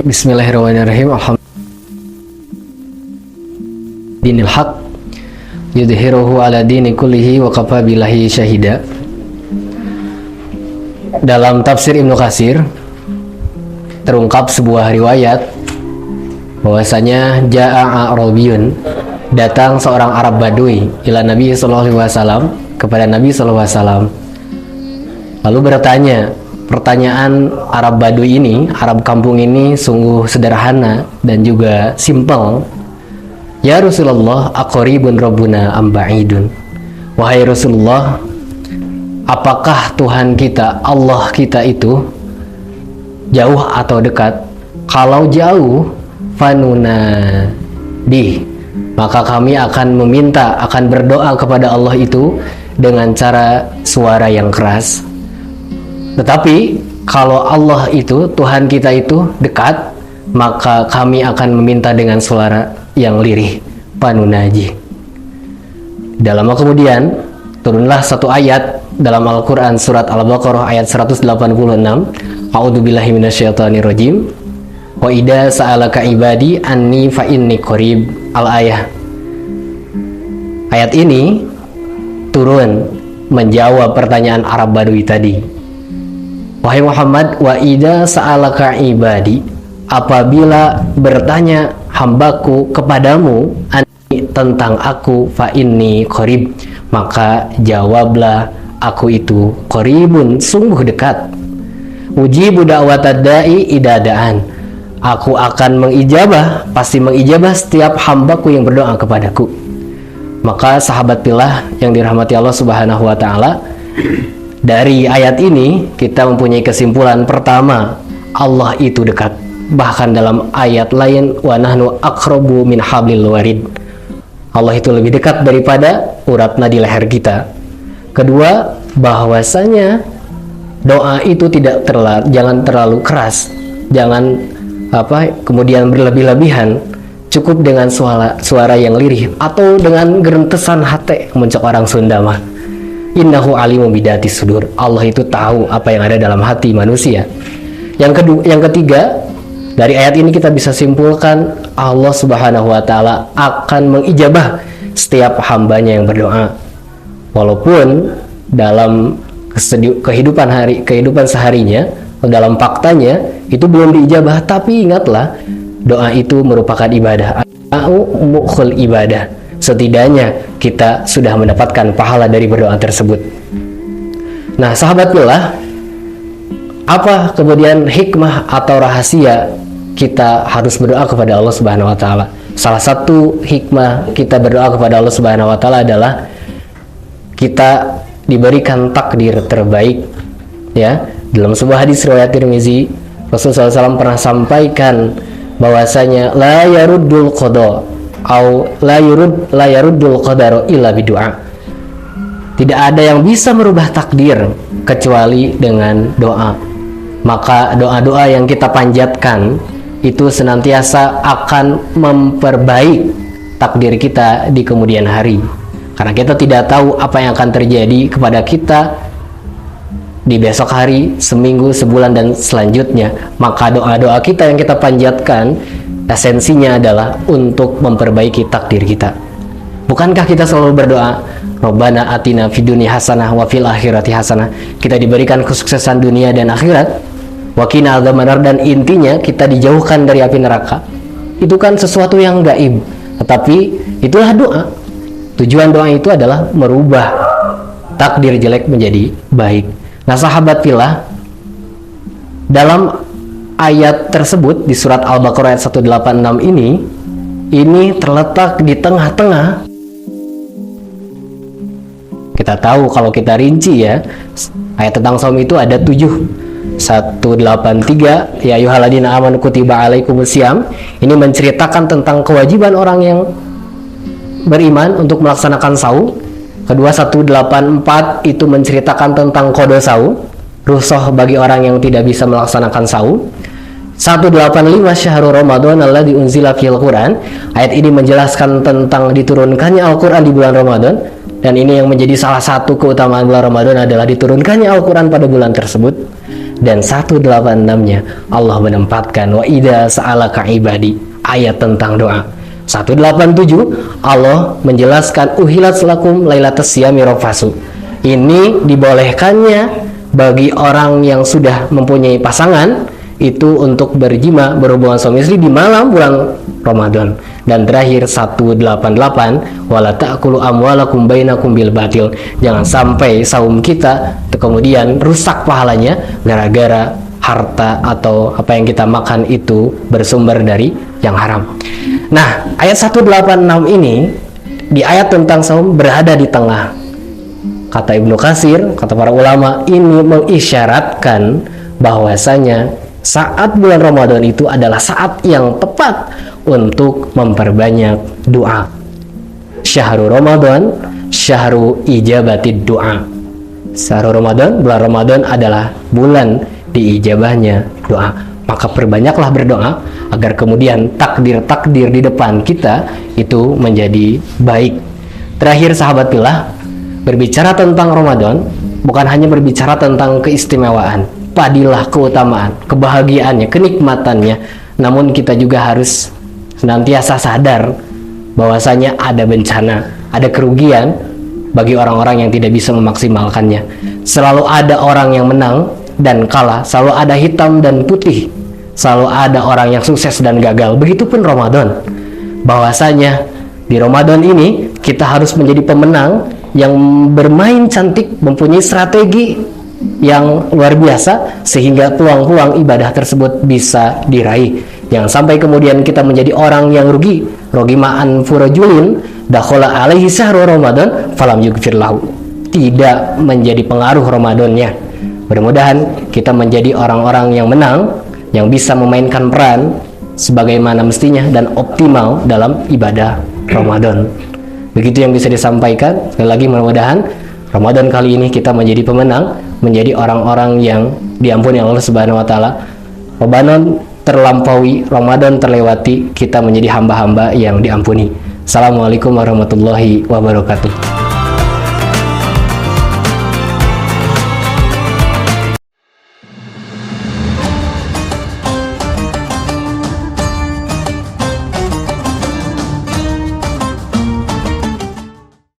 Bismillahirrahmanirrahim. Dinil haq yudhiruhu ala dini kullihi wa kafa billahi syahida. Dalam tafsir Ibnu Katsir terungkap sebuah riwayat bahwasanya ja'a A'rabiyun, datang seorang Arab Badui ila Nabi sallallahu alaihi wasallam, kepada Nabi sallallahu alaihi wasallam, lalu bertanya. Pertanyaan Arab Badui ini, Arab kampung ini sungguh sederhana dan juga simpel. Ya Rasulullah, aqribun rabbuna am ba'idun? Wahai Rasulullah, apakah Tuhan kita, Allah kita itu jauh atau dekat? Kalau jauh, fanunadi, maka kami akan meminta, akan berdoa kepada Allah itu dengan cara suara yang keras. Tetapi kalau Allah itu, Tuhan kita itu dekat, maka kami akan meminta dengan suara yang lirih, panunaji. Dalam kemudian turunlah satu ayat dalam Al-Quran, surat Al-Baqarah ayat 186. A'udzubillahi minasyaitonirrajim. Wa idza sa'alaka ibadi anni fa inni qarib. Al-ayah. Ayat ini turun menjawab pertanyaan Arab Badui tadi. Wahai Muhammad, wa idza sa'alaka ibadi, apabila bertanya hambaku kepadamu tentang aku, fa inni qarib, maka jawablah, aku itu qaribun, sungguh dekat. Ujibu da'watad da'i idza da'an, aku akan mengijabah, pasti mengijabah setiap hambaku yang berdoa kepadaku. Maka sahabat pillah yang dirahmati Allah Subhanahu wa taala, dari ayat ini kita mempunyai kesimpulan pertama, Allah itu dekat. Bahkan dalam ayat lain, wa nahnu aqrabu min hablil warid, Allah itu lebih dekat daripada urat nadi leher kita. Kedua, bahwasanya doa itu jangan terlalu keras, jangan kemudian berlebih-lebihan, cukup dengan suara yang lirih atau dengan gerentesan hati, muncul orang Sunda mah. Innahu alimu bidati sudur, Allah itu tahu apa yang ada dalam hati manusia. Yang ketiga, dari ayat ini kita bisa simpulkan Allah Subhanahu wa taala akan mengijabah setiap hambanya yang berdoa. Walaupun dalam kehidupan seharinya, dalam faktanya itu belum diijabah, tapi ingatlah, doa itu merupakan ibadah. Mukhul ibadah. Setidaknya kita sudah mendapatkan pahala dari berdoa tersebut. Nah, sahabat pillah, apa kemudian hikmah atau rahasia kita harus berdoa kepada Allah Subhanahu wa taala? Salah satu hikmah kita berdoa kepada Allah Subhanahu wa taala adalah kita diberikan takdir terbaik. Ya, dalam sebuah hadis riwayat Tirmizi, Rasulullah SAW pernah sampaikan bahwasanya la yaruddul qada au la yaruddul qadaru illa bidu'a. Tidak ada yang bisa merubah takdir kecuali dengan doa. Maka doa-doa yang kita panjatkan itu senantiasa akan memperbaik takdir kita di kemudian hari. Karena kita tidak tahu apa yang akan terjadi kepada kita di besok hari, seminggu, sebulan, dan selanjutnya. Maka doa-doa kita yang kita panjatkan esensinya adalah untuk memperbaiki takdir kita. Bukankah kita selalu berdoa, Rabbana atina fid dunya hasanah wa fil akhirati hasanah, kita diberikan kesuksesan dunia dan akhirat, wa qina adzabannar, dan intinya kita dijauhkan dari api neraka. Itu kan sesuatu yang gaib, tetapi itulah doa. Tujuan doa itu adalah merubah takdir jelek menjadi baik. Nah, sahabat fillah, dalam ayat tersebut di surat Al-Baqarah ayat 186 ini terletak di tengah-tengah. Kita tahu kalau kita rinci ya, ayat tentang saum itu ada 183, ya ayyuhalladzina amanu kutiba alaikumusiyam. Ini menceritakan tentang kewajiban orang yang beriman untuk melaksanakan saum. Kedua, 184 itu menceritakan tentang qada saum, rukhsah bagi orang yang tidak bisa melaksanakan saum. 185 syahrul Ramadan alladzi unzila fil Quran. Ayat ini menjelaskan tentang diturunkannya Al-Quran di bulan Ramadan, dan ini yang menjadi salah satu keutamaan bulan Ramadan adalah diturunkannya Al-Quran pada bulan tersebut. dan 186-nya Allah menempatkan wa idza sa'alaka ibadi, ayat tentang doa. 187 Allah menjelaskan uhilat lakum lailatas siyami rafasu. Ini dibolehkannya bagi orang yang sudah mempunyai pasangan itu untuk berjima, berhubungan suami istri di malam bulan Ramadan. Dan terakhir 188 wala ta'kulu amwalakum bainakum bil batil. Jangan sampai saum kita kemudian rusak pahalanya gara-gara harta atau apa yang kita makan itu bersumber dari yang haram. Nah, ayat 186 ini di ayat tentang saum berada di tengah. Kata Ibnu Katsir, kata para ulama, ini mengisyaratkan bahwasanya saat bulan Ramadan itu adalah saat yang tepat untuk memperbanyak doa. Syahrul Ramadan, syahrul ijabatid doa. Syahrul Ramadan, bulan Ramadan adalah bulan diijabahnya doa. Maka perbanyaklah berdoa agar kemudian takdir-takdir di depan kita itu menjadi baik. Terakhir sahabat pillah, berbicara tentang Ramadan bukan hanya berbicara tentang keistimewaan, fadilah, keutamaan, kebahagiaannya, kenikmatannya, namun kita juga harus senantiasa sadar bahwasanya ada bencana, ada kerugian bagi orang-orang yang tidak bisa memaksimalkannya. Selalu ada orang yang menang dan kalah, selalu ada hitam dan putih, selalu ada orang yang sukses dan gagal. Begitupun Ramadan, bahwasanya di Ramadan ini kita harus menjadi pemenang yang bermain cantik, mempunyai strategi yang luar biasa sehingga peluang-peluang ibadah tersebut bisa diraih. Jangan sampai kemudian kita menjadi orang yang rugi. Rogimaan furajulin dakhala alaihi syahrul Ramadan falam yughfir lahu. Tidak menjadi pengaruh Ramadannya. Mudah-mudahan kita menjadi orang-orang yang menang, yang bisa memainkan peran sebagaimana mestinya dan optimal dalam ibadah Ramadan. Begitu yang bisa disampaikan. Sekali lagi mudah-mudahan Ramadan kali ini kita menjadi pemenang, menjadi orang-orang yang diampuni Allah Subhanahu wa taala. Ramadan terlampaui, Ramadan terlewati, kita menjadi hamba-hamba yang diampuni. Assalamualaikum warahmatullahi wabarakatuh.